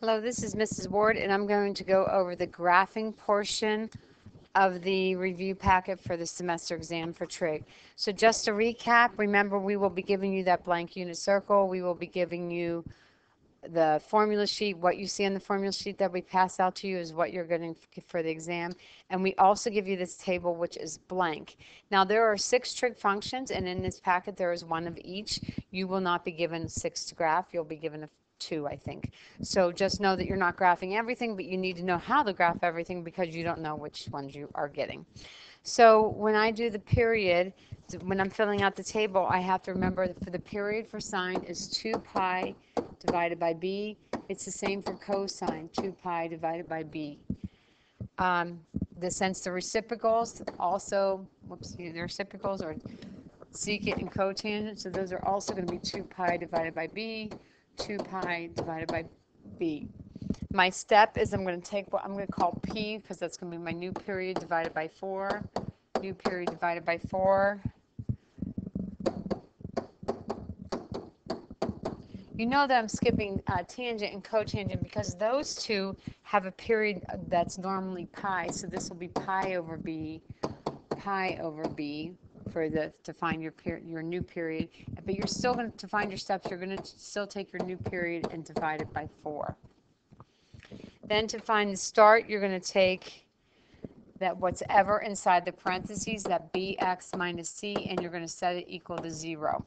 Hello, this is Mrs. Ward, and I'm going to go over the graphing portion of the review packet for the semester exam for Trig. So just to recap, remember we will be giving you that blank unit circle. We will be giving you the formula sheet. What you see on the formula sheet that we pass out to you is what you're getting for the exam. And we also give you this table, which is blank. Now, there are 6 trig functions, and in this packet there is one of each. You will not be given 6 to graph. You'll be given 2, I think. So just know that you're not graphing everything, but you need to know how to graph everything because you don't know which ones you are getting. So when I do the period, when I'm filling out the table, I have to remember that for the period for sine is 2 pi divided by b. It's the same for cosine, 2 pi divided by b. Since the reciprocals also, the reciprocals are secant and cotangent, so those are also going to be 2 pi divided by b, 2 pi divided by b. My step is I'm going to take what I'm going to call P, because that's going to be my new period divided by 4. New period divided by 4. You know that I'm skipping tangent and cotangent because those two have a period that's normally pi. So this will be pi over b for to find your new period. But you're still going to find your steps. You're going to still take your new period and divide it by 4. Then to find the start, you're going to take that what's ever inside the parentheses, that bx minus c, and you're going to set it equal to 0.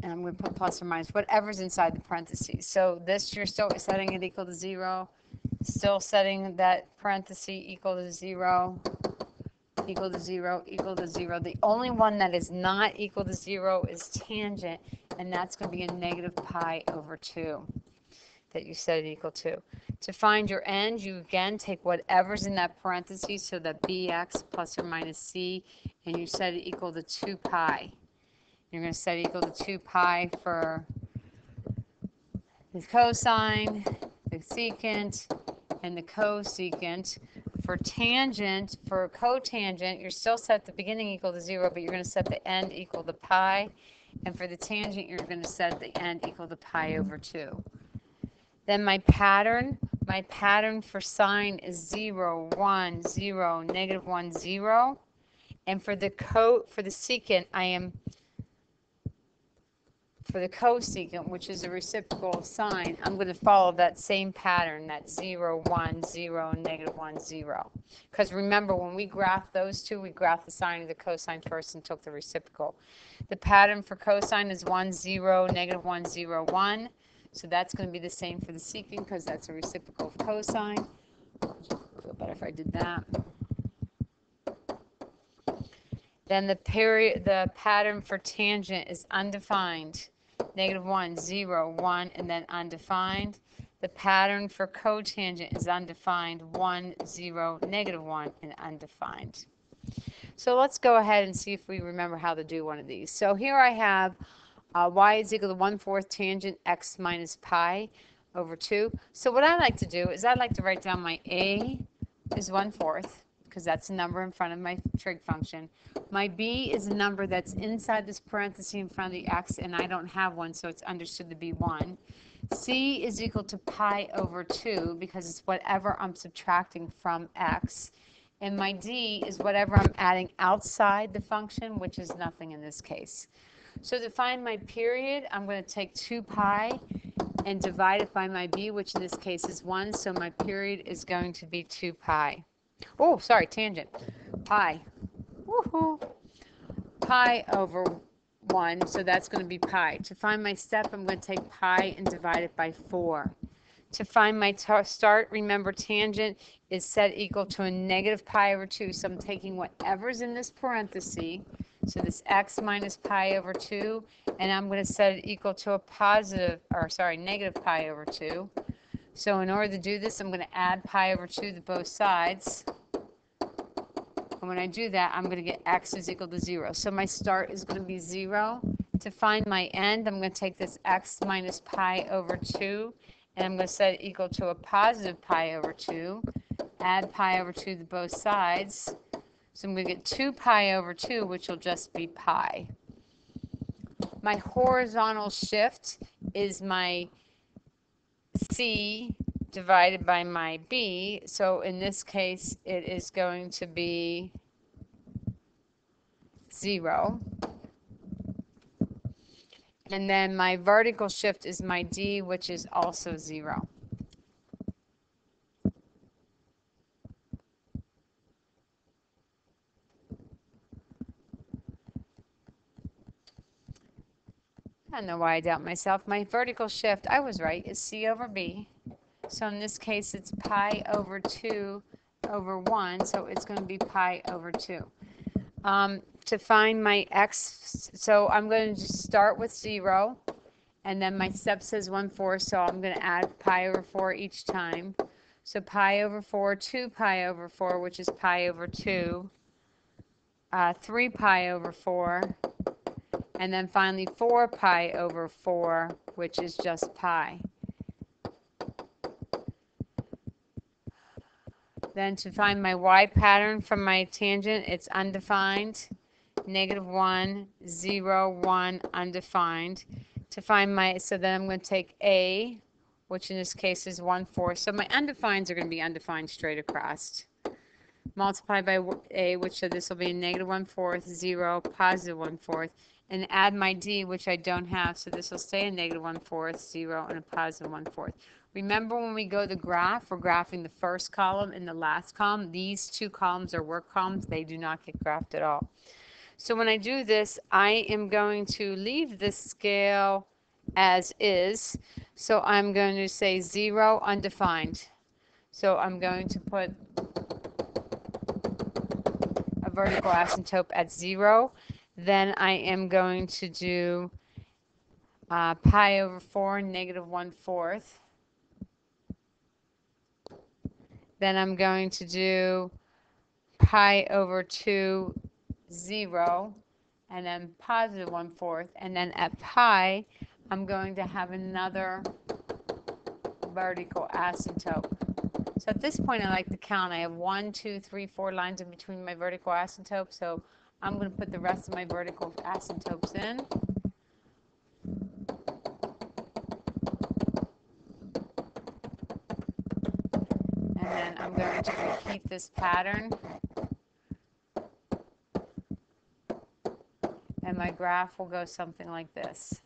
And I'm going to put plus or minus whatever's inside the parentheses. So this, you're still setting it equal to 0, still setting that parenthesis equal to 0, equal to 0, equal to 0. The only one that is not equal to 0 is tangent, and that's going to be a negative pi over 2 that you set it equal to. To find your end, you again take whatever's in that parentheses, so that bx plus or minus c, and you set it equal to 2 pi. You're going to set it equal to 2 pi for the cosine, the secant, and the cosecant. For tangent, for cotangent, you're still set the beginning equal to 0, but you're going to set the end equal to pi. And for the tangent, you're going to set the end equal to pi over 2. Then my pattern for sine is 0, 1, 0, negative 1, 0. And for the secant, for the cosecant, which is a reciprocal of sine, I'm going to follow that same pattern, that 0, 1, 0, negative 1, 0. Because remember, when we graphed those two, we graphed the sine and the cosine first and took the reciprocal. The pattern for cosine is 1, 0, negative 1, 0, 1. So that's going to be the same for the secant because that's a reciprocal of cosine. Feel better if I did that. Then the pattern for tangent is undefined. Negative 1, 0, 1, and then undefined. The pattern for cotangent is undefined. 1, 0, negative 1, and undefined. So let's go ahead and see if we remember how to do one of these. So here I have y is equal to 1/4 tangent x minus pi over 2. So what I like to do is I like to write down my a is 1/4, because that's the number in front of my trig function. My b is a number that's inside this parenthesis in front of the x, and I don't have one, so it's understood to be 1. C is equal to pi over 2, because it's whatever I'm subtracting from x. And my d is whatever I'm adding outside the function, which is nothing in this case. So to find my period, I'm going to take 2 pi and divide it by my b, which in this case is 1. So my period is going to be 2 pi. Oh, sorry, tangent. Pi. Woohoo! Pi over 1, so that's going to be pi. To find my step, I'm going to take pi and divide it by 4. To find my start, remember tangent is set equal to a negative pi over 2. So I'm taking whatever's in this parenthesis, so this x minus pi over 2, and I'm going to set it equal to a negative pi over 2. So in order to do this, I'm going to add pi over 2 to both sides. And when I do that, I'm going to get x is equal to 0. So my start is going to be 0. To find my end, I'm going to take this x minus pi over 2, and I'm going to set it equal to a positive pi over 2. Add pi over 2 to both sides. So I'm going to get 2 pi over 2, which will just be pi. My horizontal shift is my C divided by my B. So in this case, it is going to be 0. And then my vertical shift is my D, which is also 0. I don't know why I doubt myself. My vertical shift, I was right, is C over B. So in this case, it's pi over 2 over 1, so it's going to be pi over 2. To find my x, so I'm going to just start with 0, and then my step says 1/4, so I'm going to add pi over 4 each time. So pi over 4, 2 pi over 4, which is pi over 2, 3 pi over 4, and then finally 4 pi over 4, which is just pi. Then to find my y pattern from my tangent, it's undefined, -1, 0, 1, undefined. To find my, so then I'm going to take A, which in this case is 1/4. So my undefineds are going to be undefined straight across. Multiply by A, which so this will be a -1/4, 0, positive 1/4. And add my D, which I don't have, so this will stay a -1/4, 0, and a positive 1/4. Remember when we go to graph, we're graphing the first column and the last column. These two columns are work columns. They do not get graphed at all. So when I do this, I am going to leave this scale as is. So I'm going to say 0, undefined. So I'm going to put a vertical asymptote at 0. Then I am going to do pi over 4, -1/4. Then I'm going to do pi over 2, 0, and then positive 1/4. And then at pi, I'm going to have another vertical asymptote. So at this point, I like to count. I have 1, 2, 3, 4 lines in between my vertical asymptotes. So I'm going to put the rest of my vertical asymptotes in. And then I'm going to repeat this pattern. And my graph will go something like this.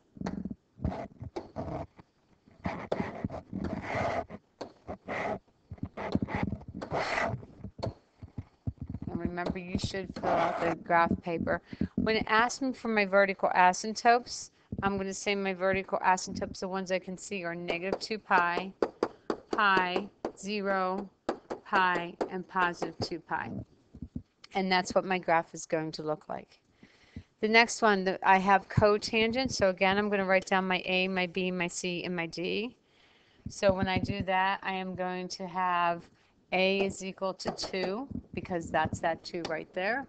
And remember, you should fill out the graph paper. When it asks me for my vertical asymptotes, I'm going to say my vertical asymptotes, the ones I can see, are -2 pi, pi, 0, pi, and positive 2 pi. And that's what my graph is going to look like. The next one, I have cotangent. So again, I'm going to write down my A, my B, my C, and my D. So when I do that, I am going to have A is equal to 2, because that's that 2 right there.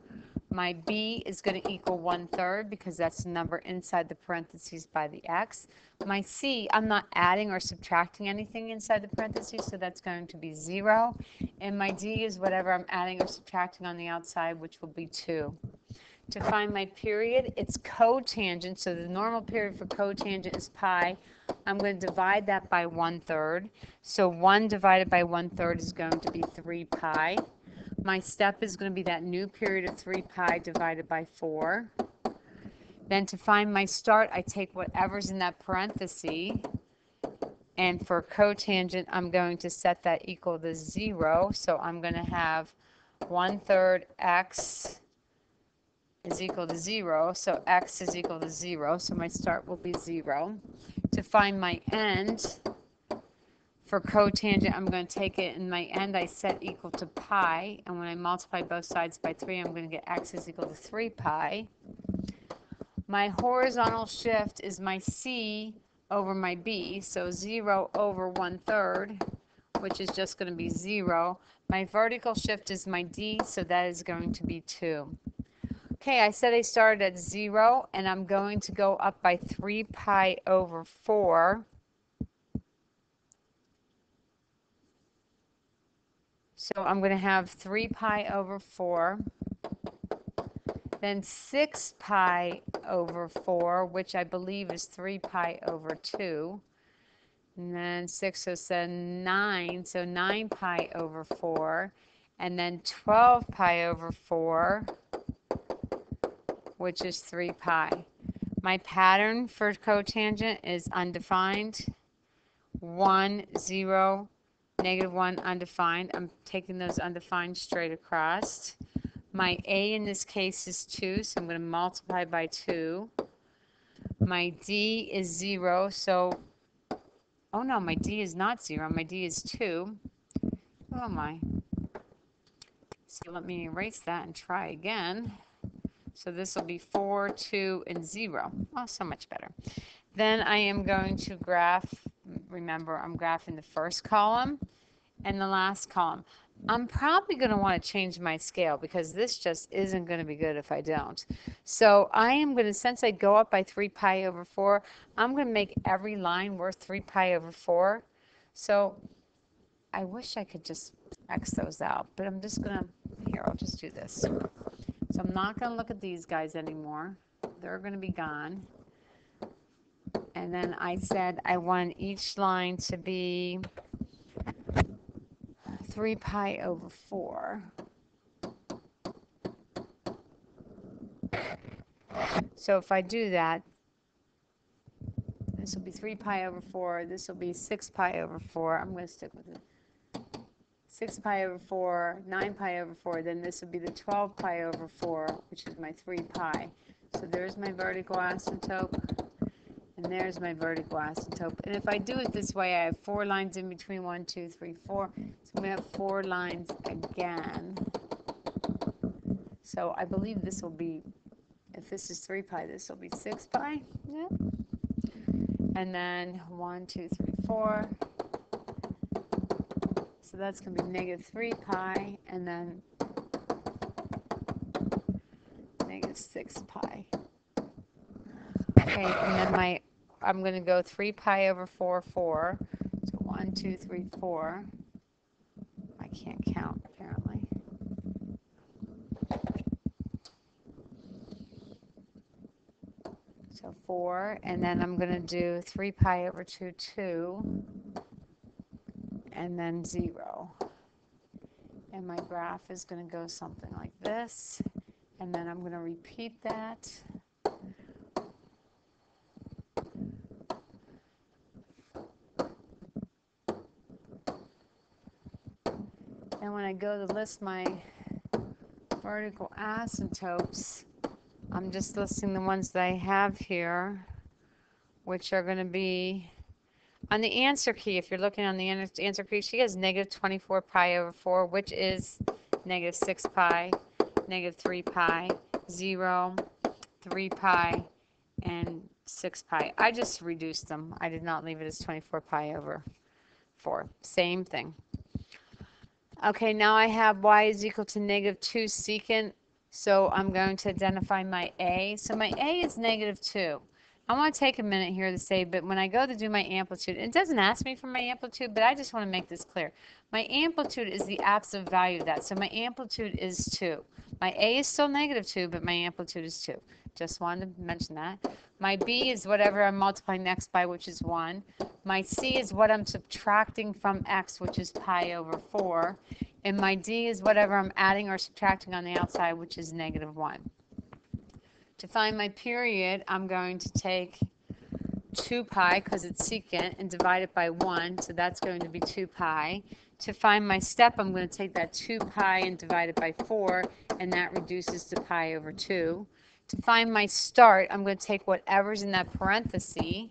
My B is going to equal 1/3, because that's the number inside the parentheses by the x. My C, I'm not adding or subtracting anything inside the parentheses, so that's going to be 0. And my D is whatever I'm adding or subtracting on the outside, which will be 2. To find my period, it's cotangent, so the normal period for cotangent is pi. I'm going to divide that by 1/3. So 1 divided by 1/3 is going to be 3 pi. My step is going to be that new period of 3 pi divided by 4. Then to find my start, I take whatever's in that parenthesis. And for cotangent, I'm going to set that equal to 0. So I'm going to have 1/3 x is equal to 0, so x is equal to 0, so my start will be 0. To find my end, for cotangent, I'm going to take it, and my end I set equal to pi, and when I multiply both sides by 3, I'm going to get x is equal to 3 pi. My horizontal shift is my C over my B, so 0 over 1/3, which is just going to be 0. My vertical shift is my D, so that is going to be 2. Okay, I said I started at 0, and I'm going to go up by 3 pi over 4. So I'm going to have 3 pi over 4. then 6 pi over 4, which I believe is 3 pi over 2. And then 6, so 9, so 9 pi over 4. And then 12 pi over 4, which is 3 pi. My pattern for cotangent is undefined, 1, 0, -1, undefined. I'm taking those undefined straight across. My a in this case is 2, so I'm going to multiply by 2. My d is 0, so, oh no, my d is not 0. My d is 2. Oh my. So let me erase that and try again. So this will be 4, 2, and 0. Oh, so much better. Then I am going to graph, remember I'm graphing the first column and the last column. I'm probably going to want to change my scale because this just isn't going to be good if I don't. So I am going to, since I go up by 3 pi over 4, I'm going to make every line worth 3 pi over 4. So I wish I could just X those out, but I'm just going to, here, I'll just do this. So I'm not going to look at these guys anymore. They're going to be gone. And then I said I want each line to be 3 pi over 4. So if I do that, this will be 3 pi over 4. This will be 6 pi over 4. I'm going to stick with it. 6 pi over 4, 9 pi over 4. Then this will be the 12 pi over 4, which is my 3 pi. So there's my vertical asymptote. And there's my vertical asymptote. And if I do it this way, I have 4 lines in between, 1, 2, 3, 4. So I'm going to have 4 lines again. So I believe this will be, if this is 3 pi, this will be 6 pi. Yeah. And then 1, 2, 3, 4. So that's going to be -3 pi, and then -6 pi. Okay, and then I'm going to go 3 pi over 4, 4. So 1, 2, 3, 4. I can't count, apparently. So 4, and then I'm going to do 3 pi over 2, 2, and then 0. And my graph is going to go something like this, and then I'm going to repeat that. And when I go to list my vertical asymptotes, I'm just listing the ones that I have here, which are going to be on the answer key. If you're looking on the answer key, she has -24 pi over 4, which is -6 pi, -3 pi, 0, 3 pi, and 6 pi. I just reduced them. I did not leave it as 24 pi over 4. Same thing. Okay, now I have y is equal to -2 secant. So I'm going to identify my a. So my a is -2. I want to take a minute here to say, but when I go to do my amplitude, it doesn't ask me for my amplitude, but I just want to make this clear. My amplitude is the absolute value of that. So my amplitude is 2. My a is still -2, but my amplitude is 2. Just wanted to mention that. My b is whatever I'm multiplying x by, which is 1. My c is what I'm subtracting from x, which is pi over 4. And my d is whatever I'm adding or subtracting on the outside, which is -1. To find my period, I'm going to take 2 pi, because it's secant, and divide it by 1, so that's going to be 2 pi. To find my step, I'm going to take that 2 pi and divide it by 4, and that reduces to pi over 2. To find my start, I'm going to take whatever's in that parenthesis,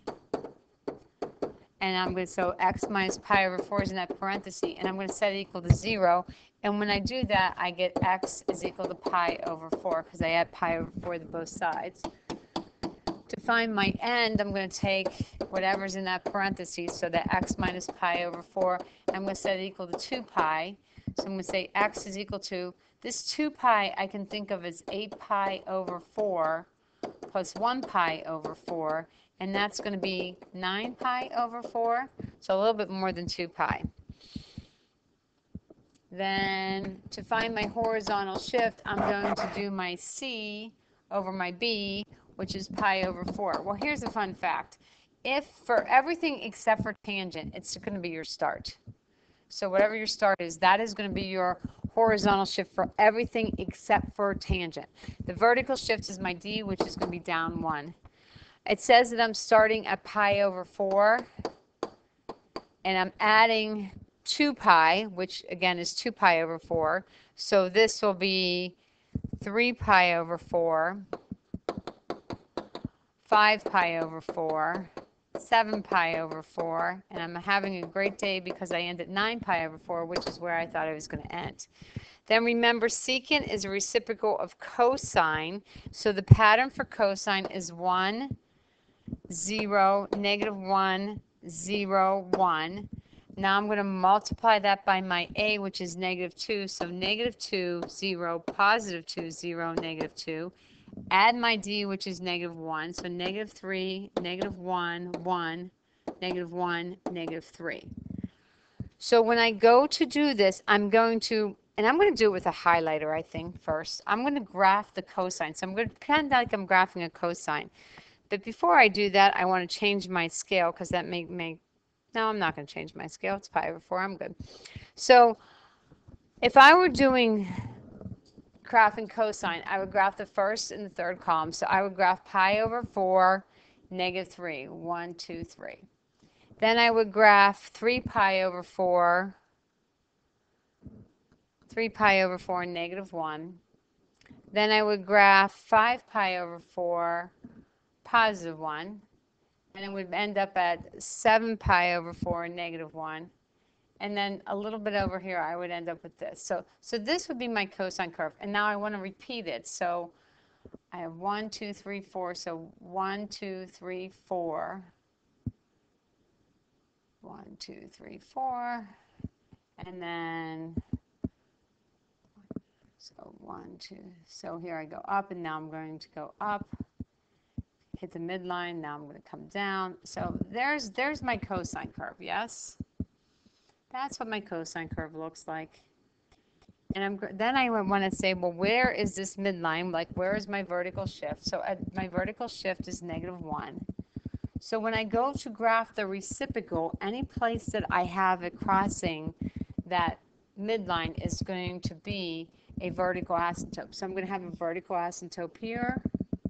and I'm going to, so x minus pi over 4 is in that parenthesis, and I'm going to set it equal to 0. And when I do that, I get x is equal to pi over 4, because I add pi over 4 to both sides. To find my end, I'm going to take whatever's in that parenthesis, so that x minus pi over 4, I'm going to set it equal to 2 pi. So I'm going to say x is equal to, this 2 pi I can think of as 8 pi over 4 plus 1 pi over 4, and that's going to be 9 pi over 4, so a little bit more than 2 pi. Then to find my horizontal shift, I'm going to do my C over my B, which is pi over 4. Well, here's a fun fact. If for everything except for tangent, it's going to be your start. So whatever your start is, that is going to be your horizontal shift for everything except for tangent. The vertical shift is my D, which is going to be down 1. It says that I'm starting at pi over 4, and I'm adding 2 pi, which again is 2 pi over 4. So this will be 3 pi over 4, 5 pi over 4, 7 pi over 4, and I'm having a great day because I end at 9 pi over 4, which is where I thought I was going to end. Then remember, secant is a reciprocal of cosine, so the pattern for cosine is 1, 0, negative 1, 0, 1. Now I'm going to multiply that by my a, which is negative 2, so negative 2, 0, positive 2, 0, negative 2. Add my d, which is negative 1, so negative 3, negative 1, 1, negative 1, negative 3. So when I go to do this, I'm going to do it with a highlighter, I think, first. I'm going to graph the cosine. So I'm going to pretend like I'm graphing a cosine. But before I do that, I want to change my scale because that no, I'm not going to change my scale. It's pi over 4. I'm good. So if I were doing graphing cosine, I would graph the first and the third column. So I would graph pi over 4, negative 3, 1, 2, 3. Then I would graph 3 pi over 4, 3 pi over 4, negative 1. Then I would graph 5 pi over 4, positive 1. And it would end up at 7 pi over 4, negative 1. And then a little bit over here, I would end up with this. So this would be my cosine curve. And now I want to repeat it. So I have 1, 2, 3, 4. So 1, 2, 3, 4. 1, 2, 3, 4. And then, so 1, 2. So here I go up, and now I'm going to go up. Hit the midline. Now I'm going to come down. So there's my cosine curve, yes? That's what my cosine curve looks like. And then I want to say, well, where is this midline? Like, where is my vertical shift? So my vertical shift is negative 1. So when I go to graph the reciprocal, any place that I have it crossing that midline is going to be a vertical asymptote. So I'm going to have a vertical asymptote here.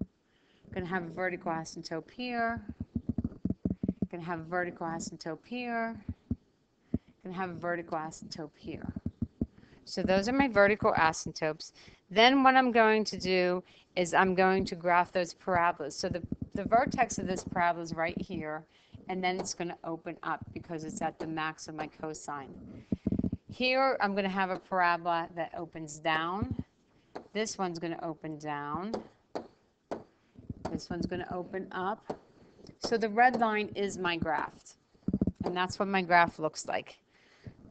I'm going to have a vertical asymptote here. I'm going to have a vertical asymptote here. I'm going to have a vertical asymptote here. So those are my vertical asymptotes. Then what I'm going to do is I'm going to graph those parabolas. So the vertex of this parabola is right here, and then it's going to open up because it's at the max of my cosine. Here I'm going to have a parabola that opens down. This one's going to open down. This one's going to open up. So the red line is my graph, and that's what my graph looks like.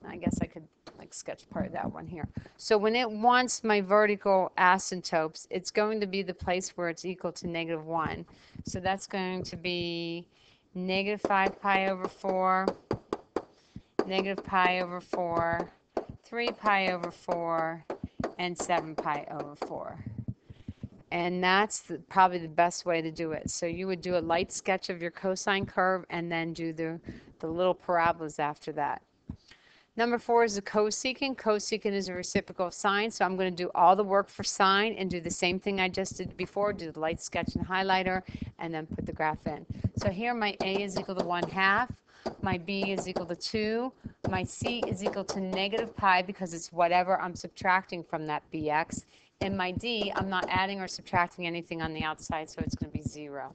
I guess I could like sketch part of that one here. So when it wants my vertical asymptotes, it's going to be the place where it's equal to negative 1. So that's going to be negative 5 pi over 4, negative pi over 4, 3 pi over 4, and 7 pi over 4. And that's probably the best way to do it. So you would do a light sketch of your cosine curve and then do the little parabolas after that. Number 4 is the cosecant. Cosecant is a reciprocal of sine, so I'm going to do all the work for sine and do the same thing I just did before, do the light sketch and highlighter, and then put the graph in. So here my A is equal to 1/2, my B is equal to 2, my C is equal to negative pi because it's whatever I'm subtracting from that BX, and my D, I'm not adding or subtracting anything on the outside, so it's going to be 0.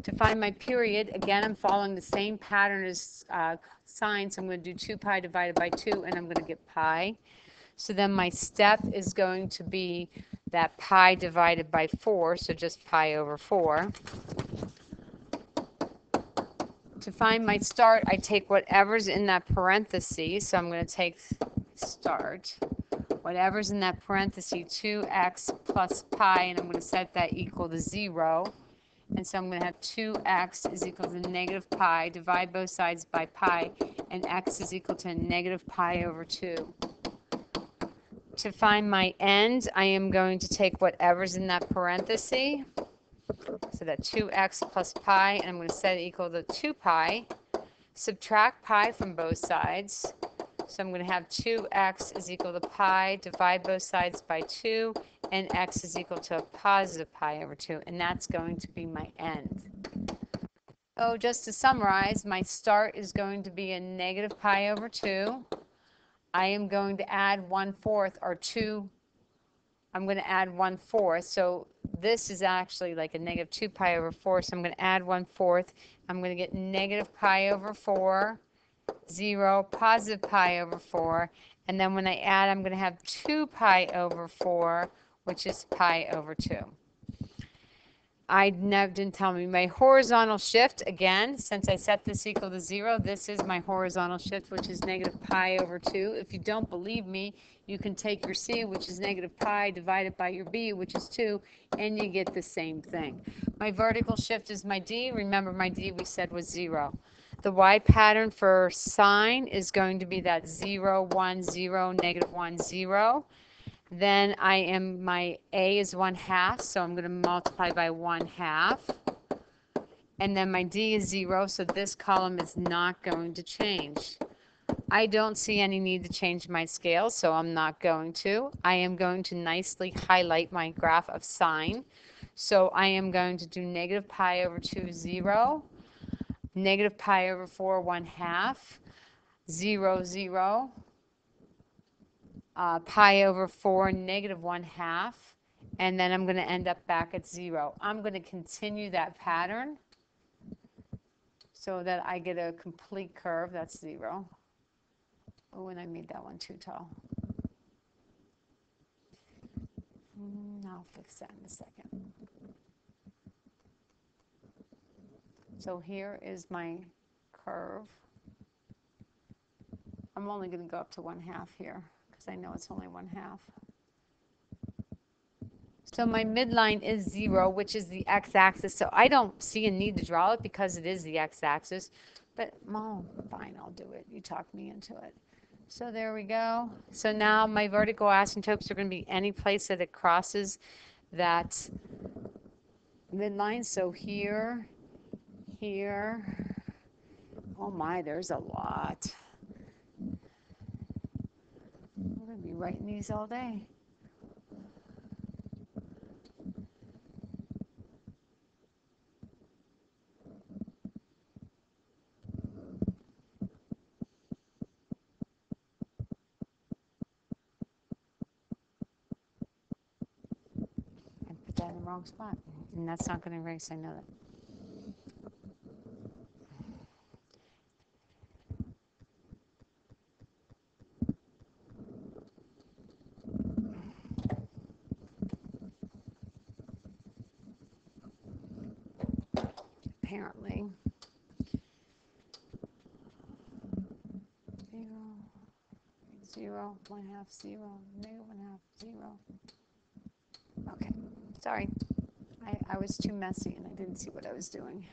To find my period, again, I'm following the same pattern as sine, so I'm going to do 2 pi divided by 2, and I'm going to get pi. So then my step is going to be that pi divided by 4, so just pi over 4. To find my start, I take whatever's in that parenthesis, so I'm going to take start, whatever's in that parenthesis, 2x plus pi, and I'm going to set that equal to 0. And so I'm going to have 2x is equal to negative pi, divide both sides by pi, and x is equal to negative pi over 2. To find my end, I am going to take whatever's in that parenthesis. So that 2x plus pi, and I'm going to set it equal to 2 pi. Subtract pi from both sides. So I'm going to have 2x is equal to pi, divide both sides by 2, and x is equal to a positive pi over 2, and that's going to be my end. So just to summarize, my start is going to be a negative pi over 2. I am going to add 1/4 or 2. I'm going to add 1/4. So this is actually like a negative 2 pi over 4. So I'm going to add 1/4. I'm going to get negative pi over 4, 0, positive pi over 4. And then when I add, I'm going to have 2 pi over 4, which is pi over 2. I didn't tell me my horizontal shift. Again, since I set this equal to 0, this is my horizontal shift, which is negative pi over 2. If you don't believe me, you can take your c, which is negative pi, divided by your b, which is 2, and you get the same thing. My vertical shift is my d. Remember, my d we said was 0. The y pattern for sine is going to be that 0, 1, 0, negative 1, 0. Then my a is 1/2, so I'm going to multiply by 1/2. And then my d is 0, so this column is not going to change. I don't see any need to change my scale, so I'm not going to. I am going to nicely highlight my graph of sine. So I am going to do negative pi over 2, 0, negative pi over 4, 1/2, 0, 0, pi over 4, negative 1/2, and then I'm going to end up back at 0. I'm going to continue that pattern so that I get a complete curve. That's 0. Oh, and I made that one too tall. I'll fix that in a second. So here is my curve. I'm only going to go up to 1/2 here because I know it's only 1/2. So my midline is 0, which is the x-axis. So I don't see a need to draw it because it is the x-axis. But, oh, fine, I'll do it. You talked me into it. So there we go. So now my vertical asymptotes are going to be any place that it crosses that midline. So here, here. Oh my, there's a lot. We're going to be writing these all day. That in the wrong spot, and that's not going to erase. I know that. Apparently, 0, 1/2, 0, negative 1/2, 0. Okay, sorry. I was too messy and I didn't see what I was doing.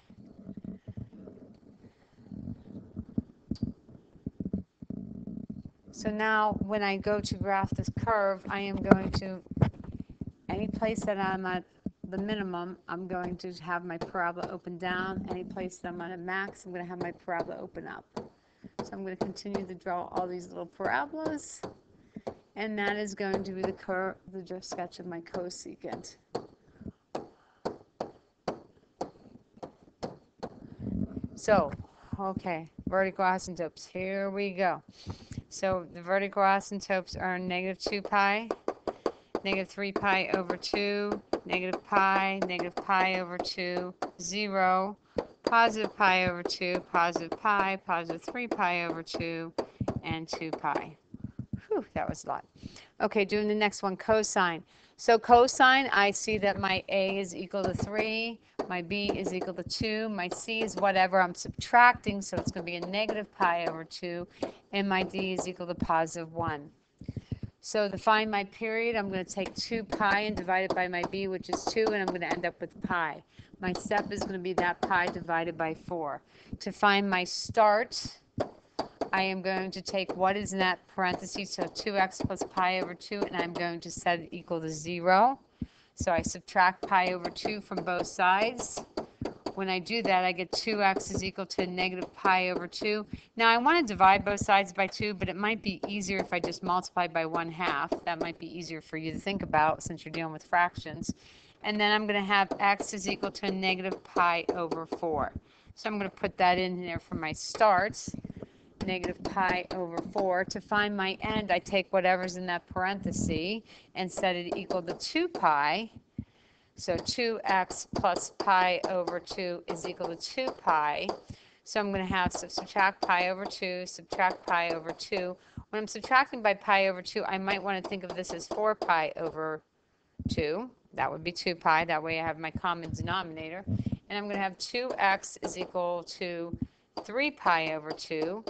So now when I go to graph this curve, I am going to, any place that I'm at the minimum, I'm going to have my parabola open down. Any place that I'm at max, I'm going to have my parabola open up. So I'm going to continue to draw all these little parabolas. And that is going to be the curve, the sketch of my cosecant. So, okay, vertical asymptotes. Here we go. So the vertical asymptotes are negative 2 pi, negative 3 pi over 2, negative pi over 2, 0, positive pi over 2, positive 3 pi over 2, and 2 pi. Whew, that was a lot. Okay, doing the next one, cosine. So cosine, I see that my A is equal to 3, my B is equal to 2, my C is whatever I'm subtracting, so it's going to be a negative pi over 2, and my D is equal to positive 1. So to find my period, I'm going to take 2 pi and divide it by my B, which is 2, and I'm going to end up with pi. My step is going to be that pi divided by 4. To find my start, I am going to take what is in that parentheses, so 2x plus pi over 2, and I'm going to set it equal to 0. So I subtract pi over 2 from both sides. When I do that, I get 2x is equal to negative pi over 2. Now, I want to divide both sides by 2, but it might be easier if I just multiply by 1/2. That might be easier for you to think about since you're dealing with fractions. And then I'm going to have x is equal to a negative pi over 4. So I'm going to put that in there for my starts. Negative pi over 4. To find my end, I take whatever's in that parenthesis and set it equal to 2 pi. So 2x plus pi over 2 is equal to 2 pi. So I'm going to have subtract pi over 2, subtract pi over 2. When I'm subtracting by pi over 2, I might want to think of this as 4 pi over 2. That would be 2 pi. That way I have my common denominator. And I'm going to have 2x is equal to 3 pi over 2.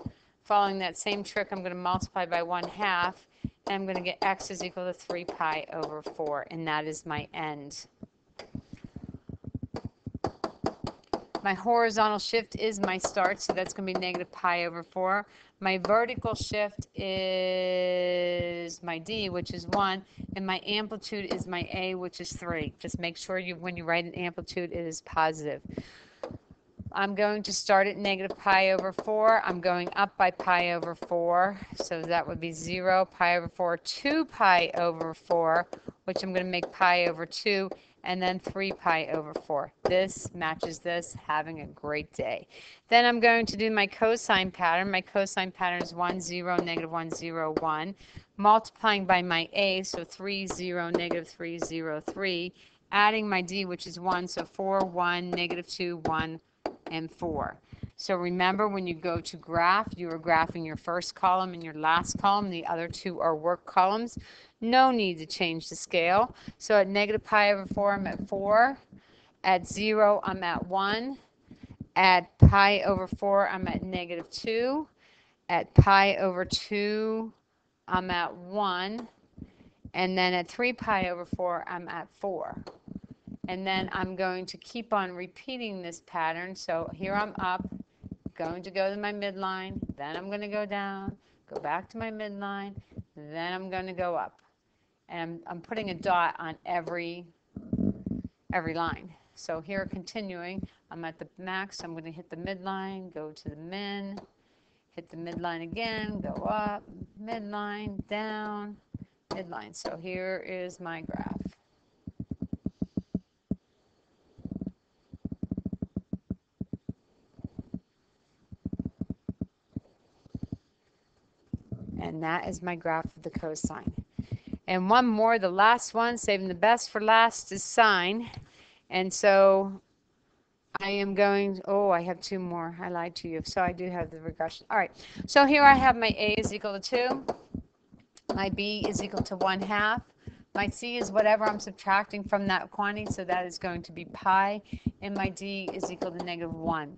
Following that same trick, I'm going to multiply by 1/2. And I'm going to get x is equal to 3 pi over 4. And that is my end. My horizontal shift is my start, so that's going to be negative pi over 4. My vertical shift is my d, which is 1, and my amplitude is my a, which is 3. Just make sure when you write an amplitude, it is positive. I'm going to start at negative pi over 4. I'm going up by pi over 4, so that would be 0, pi over 4, 2 pi over 4, which I'm going to make pi over 2, and then 3 pi over 4. This matches this. Having a great day. Then I'm going to do my cosine pattern. My cosine pattern is 1, 0, negative 1, 0, 1. Multiplying by my a, so 3, 0, negative 3, 0, 3. Adding my d, which is 1, so 4, 1, negative 2, 1, and 4. So remember, when you go to graph, you are graphing your first column and your last column. The other two are work columns. No need to change the scale. So at negative pi over 4, I'm at 4. At 0, I'm at 1. At pi over 4, I'm at negative 2. At pi over 2, I'm at 1. And then at 3 pi over 4, I'm at 4. And then I'm going to keep on repeating this pattern. So here I'm up, going to go to my midline, then I'm going to go down, go back to my midline, then I'm going to go up. And I'm putting a dot on every line. So here, continuing, I'm at the max, I'm going to hit the midline, go to the min, hit the midline again, go up, midline, down, midline. So here is my graph. And that is my graph of the cosine. And one more, the last one, saving the best for last, is sine. And so I am going, oh, I have 2 more. I lied to you. So I do have the regression. All right. So here I have my a is equal to 2. My b is equal to 1/2. My c is whatever I'm subtracting from that quantity. So that is going to be pi. And my d is equal to negative 1.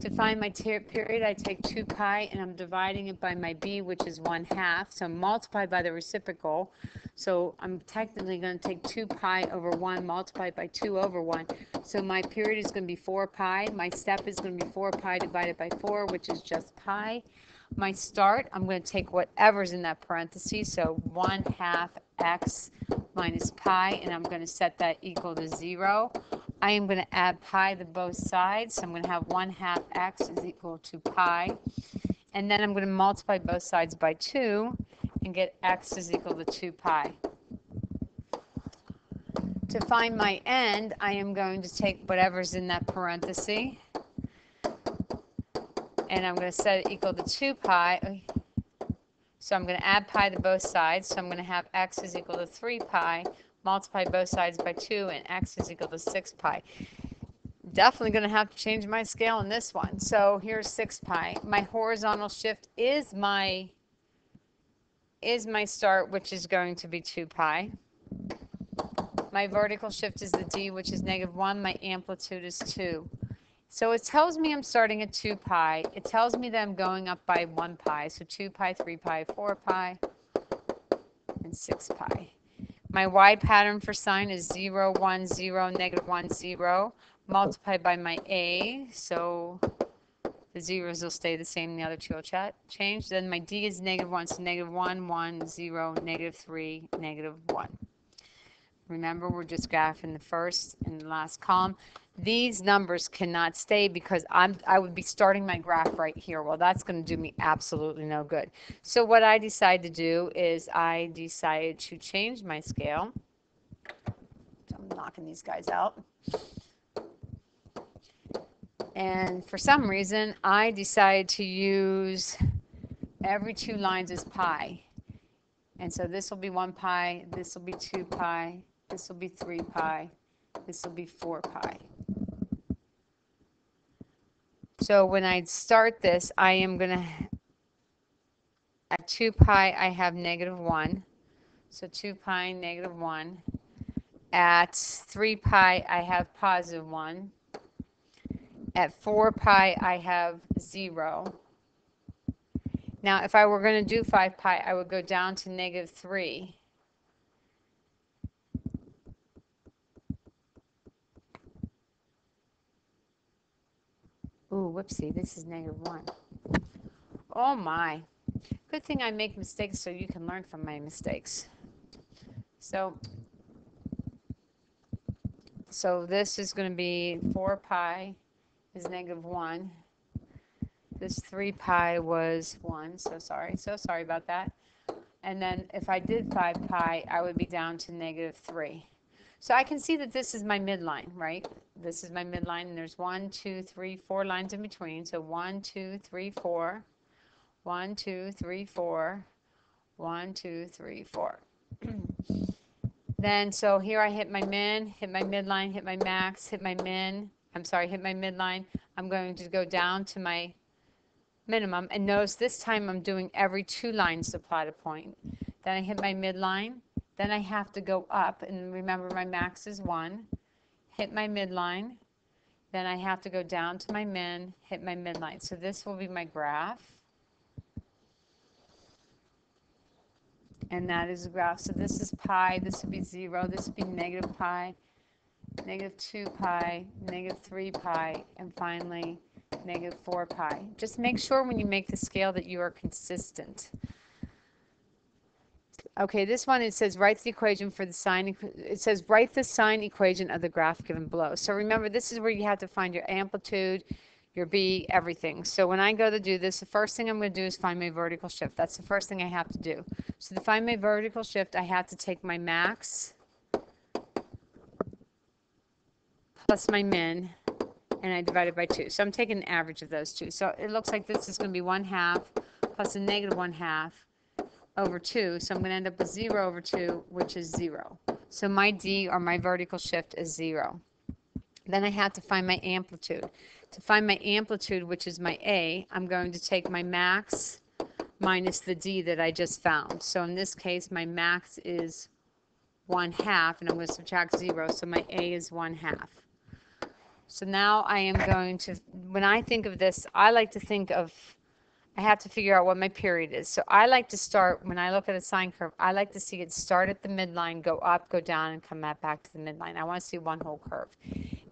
To find my period, I take 2 pi and I'm dividing it by my b, which is 1/2. So multiply by the reciprocal. So I'm technically going to take 2 pi over 1 multiplied by 2 over 1. So my period is going to be 4 pi. My step is going to be 4 pi divided by 4, which is just pi. My start, I'm going to take whatever's in that parentheses. So 1/2 x minus pi, and I'm going to set that equal to 0. I am going to add pi to both sides. So I'm going to have 1/2 x is equal to pi. And then I'm going to multiply both sides by 2 and get x is equal to 2 pi. To find my end, I am going to take whatever's in that parenthesis. And I'm going to set it equal to 2 pi. So I'm going to add pi to both sides. So I'm going to have x is equal to 3 pi. Multiply both sides by 2, and x is equal to 6 pi. Definitely going to have to change my scale in this one. So here's 6 pi. My horizontal shift is my start, which is going to be 2 pi. My vertical shift is the d, which is negative 1. My amplitude is 2. So it tells me I'm starting at 2 pi. It tells me that I'm going up by 1 pi. So 2 pi, 3 pi, 4 pi, and 6 pi. My y pattern for sine is 0, 1, 0, negative 1, 0, multiplied by my a. So The zeros will stay the same, the other two will change. Then my d is -1, so -1, 1, 0, -3, -1. Remember, we're just graphing the first and the last column. These numbers cannot stay because I would be starting my graph right here. Well, that's going to do me absolutely no good. So what I decided to do is I decided to change my scale. So I'm knocking these guys out. And for some reason, I decided to use every 2 lines as pi. And so this will be 1 pi, this will be 2 pi, this will be 3 pi, this will be 4 pi. So when I start this, I am going to, at 2 pi, I have -1. So 2 pi, -1. At 3 pi, I have +1. At 4 pi, I have 0. Now, if I were going to do 5 pi, I would go down to -3. Ooh, whoopsie, this is -1. Oh my. Good thing I make mistakes so you can learn from my mistakes. So this is going to be 4 pi is -1. This 3 pi was 1, so sorry about that. And then if I did 5 pi, I would be down to -3. So I can see that this is my midline, right? This is my midline, and there's 1, 2, 3, 4 lines in between. So 1, 2, 3, 4. 1, 2, 3, 4. 1, 2, 3, 4. Then, so here I hit my min, hit my midline, hit my max, hit my min. I'm sorry, hit my midline. I'm going to go down to my minimum. And notice this time I'm doing every 2 lines to plot a point. Then I hit my midline. Then I have to go up. And remember, my max is 1. Hit my midline. Then I have to go down to my min, hit my midline. So this will be my graph. And that is a graph. So this is pi, this would be 0, this would be -pi, -2 pi, -3 pi, and finally -4 pi. Just make sure when you make the scale that you are consistent. Okay, this one, it says write the equation for the sine. It says write the sine equation of the graph given below. So remember, this is where you have to find your amplitude, your B, everything. So when I go to do this, the first thing I'm going to do is find my vertical shift. That's the first thing I have to do. So to find my vertical shift, I have to take my max plus my min, and I divide it by 2. So I'm taking an average of those two. So it looks like this is going to be 1/2 plus a -1/2 over 2. So I'm going to end up with 0 over 2, which is 0. So my D, or my vertical shift, is 0. Then I have to find my amplitude. To find my amplitude, which is my A, I'm going to take my max minus the D that I just found. So in this case, my max is 1/2, and I'm going to subtract 0, so my A is 1/2. So now I am going to, when I think of this, I like to think of, I have to figure out what my period is. So I like to start, when I look at a sine curve, I like to see it start at the midline, go up, go down, and come back to the midline. I want to see one whole curve.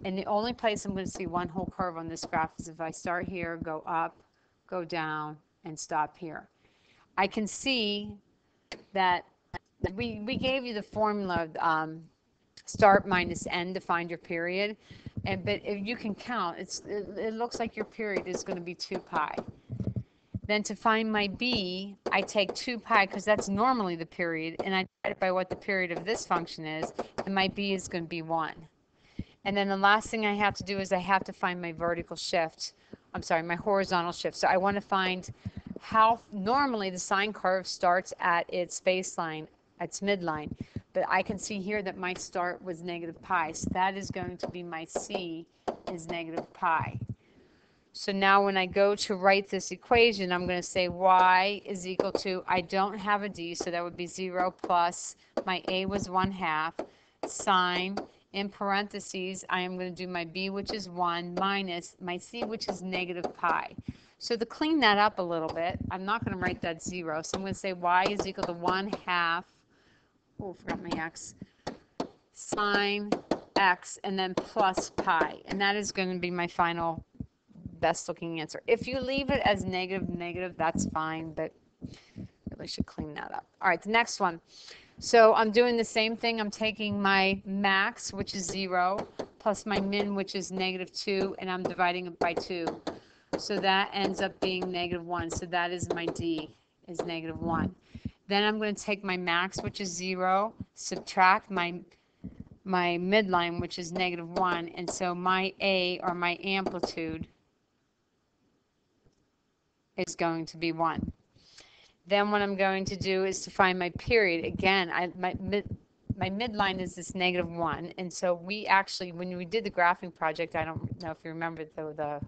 And the only place I'm going to see one whole curve on this graph is if I start here, go up, go down, and stop here. I can see that we gave you the formula of start minus end to find your period. But if you can count, it looks like your period is going to be 2 pi. Then to find my B, I take 2 pi because that's normally the period, and I divide it by what the period of this function is, and my B is going to be 1. And then the last thing I have to do is I have to find my vertical shift. I'm sorry, my horizontal shift. So I want to find how normally the sine curve starts at its baseline, its midline. But I can see here that my start was -pi. So that is going to be my C is -pi. So now when I go to write this equation, I'm going to say y is equal to, I don't have a D, so that would be 0 plus, my A was 1/2, sine, in parentheses, I am going to do my B, which is 1, minus my C, which is -pi. So to clean that up a little bit, I'm not going to write that 0. So I'm going to say y is equal to 1/2, oh, I forgot my x, sine x, and then plus pi. And that is going to be my final best looking answer. If you leave it as negative, that's fine, but really should clean that up. All right, the next one. So I'm doing the same thing. I'm taking my max, which is 0, plus my min, which is -2, and I'm dividing it by 2. So that ends up being -1. So that is my D, is -1. Then I'm going to take my max, which is 0, subtract my midline, which is -1, and so my A, or my amplitude, is going to be 1. Then what I'm going to do is to find my period. Again, my midline is this -1, and so we actually, when we did the graphing project, I don't know if you remember the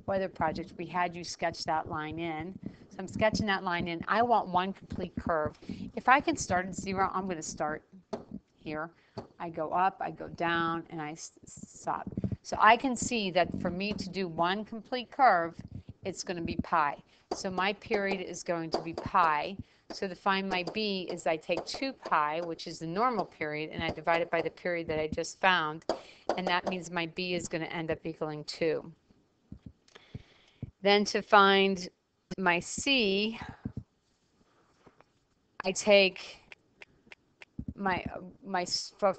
weather project, we had you sketch that line in. So I'm sketching that line in. I want one complete curve. If I can start at 0, I'm going to start here. I go up, I go down, and I stop. So I can see that for me to do one complete curve, it's going to be pi. So my period is going to be pi. So to find my B is I take 2 pi, which is the normal period, and I divide it by the period that I just found, and that means my B is going to end up equaling 2. Then to find my C, I take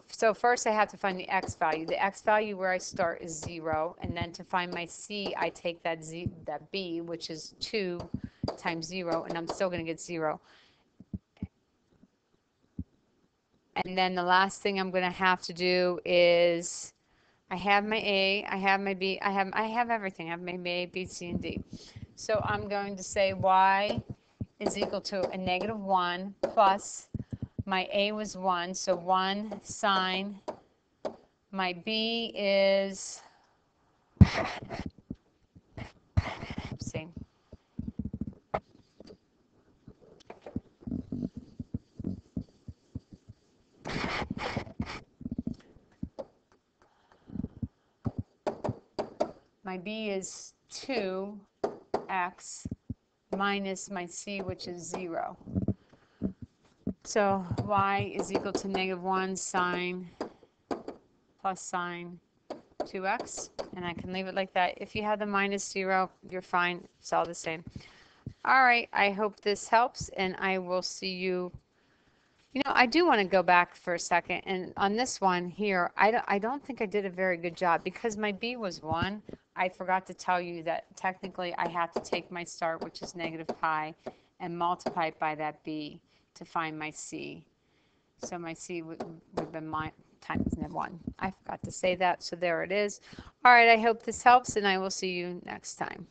so first I have to find the x value. The x value where I start is 0, and then to find my C, I take that B, which is 2 times 0, and I'm still going to get 0. And then the last thing I'm going to have to do is I have my A, I have my B, I have everything. I have my A, B, C, and D. So I'm going to say y is equal to a -1 plus my A was 1, so 1 sine. My B is, let's see, my B is 2x minus my C, which is 0. So y is equal to -1 sine plus sine 2x, and I can leave it like that. If you have the -0, you're fine. It's all the same. All right, I hope this helps, and I will see you. You know, I do want to go back for a second, and on this one here, I don't think I did a very good job because my B was 1. I forgot to tell you that technically I have to take my start, which is -pi, and multiply it by that B to find my C. So my C would have been times 1. I forgot to say that, so there it is. All right, I hope this helps, and I will see you next time.